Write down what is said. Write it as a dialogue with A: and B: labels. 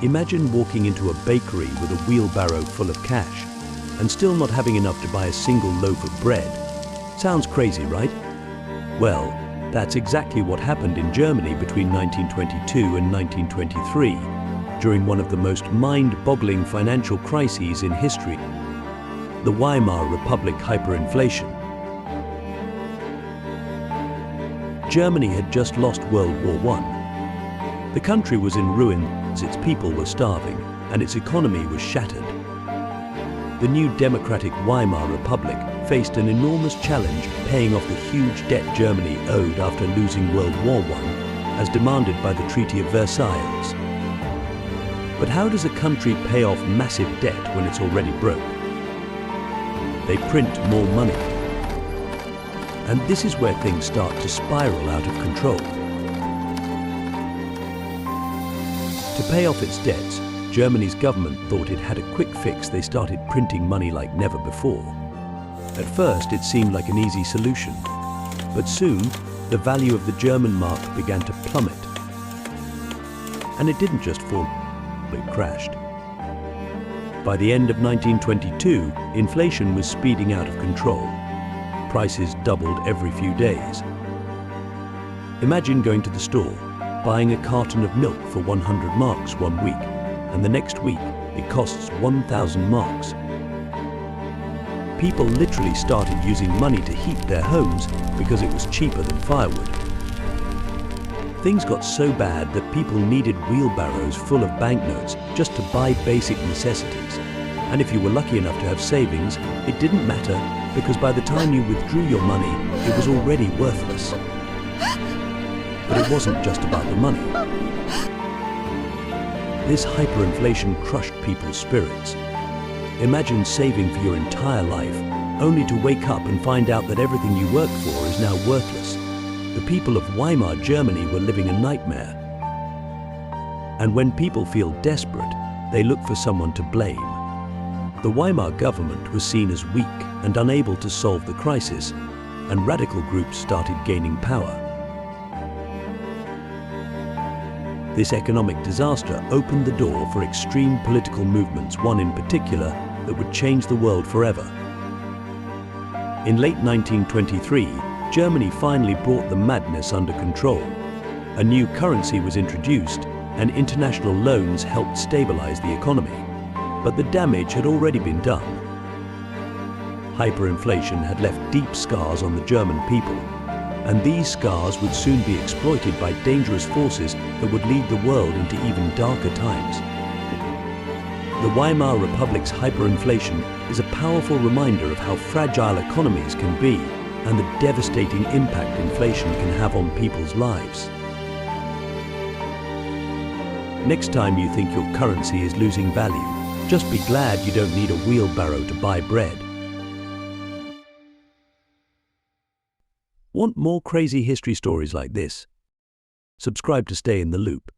A: Imagine walking into a bakery with a wheelbarrow full of cash and still not having enough to buy a single loaf of bread. Sounds crazy, right? Well, that's exactly what happened in Germany between 1922 and 1923, during one of the most mind-boggling financial crises in history, the Weimar Republic hyperinflation. Germany had just lost World War I. The country was in ruins, its people were starving, and its economy was shattered. The new democratic Weimar Republic faced an enormous challenge paying off the huge debt Germany owed after losing World War I, as demanded by the Treaty of Versailles. But how does a country pay off massive debt when it's already broke? They print more money. And this is where things start to spiral out of control. To pay off its debts, Germany's government thought it had a quick fix. They started printing money like never before. At first, it seemed like an easy solution, but soon, the value of the German mark began to plummet. And it didn't just fall, it crashed. By the end of 1922, inflation was speeding out of control. Prices doubled every few days. Imagine going to the store, buying a carton of milk for 100 marks one week, and the next week it costs 1,000 marks. People literally started using money to heat their homes because it was cheaper than firewood. Things got so bad that people needed wheelbarrows full of banknotes just to buy basic necessities. And if you were lucky enough to have savings, it didn't matter, because by the time you withdrew your money, it was already worthless. But it wasn't just about the money. This hyperinflation crushed people's spirits. Imagine saving for your entire life, only to wake up and find out that everything you worked for is now worthless. The people of Weimar Germany were living a nightmare. And when people feel desperate, they look for someone to blame. The Weimar government was seen as weak and unable to solve the crisis, and radical groups started gaining power. This economic disaster opened the door for extreme political movements, one in particular that would change the world forever. In late 1923, Germany finally brought the madness under control. A new currency was introduced, and international loans helped stabilize the economy. But the damage had already been done. Hyperinflation had left deep scars on the German people, and these scars would soon be exploited by dangerous forces that would lead the world into even darker times. The Weimar Republic's hyperinflation is a powerful reminder of how fragile economies can be and the devastating impact inflation can have on people's lives. Next time you think your currency is losing value, just be glad you don't need a wheelbarrow to buy bread. Want more crazy history stories like this? Subscribe to stay in the loop.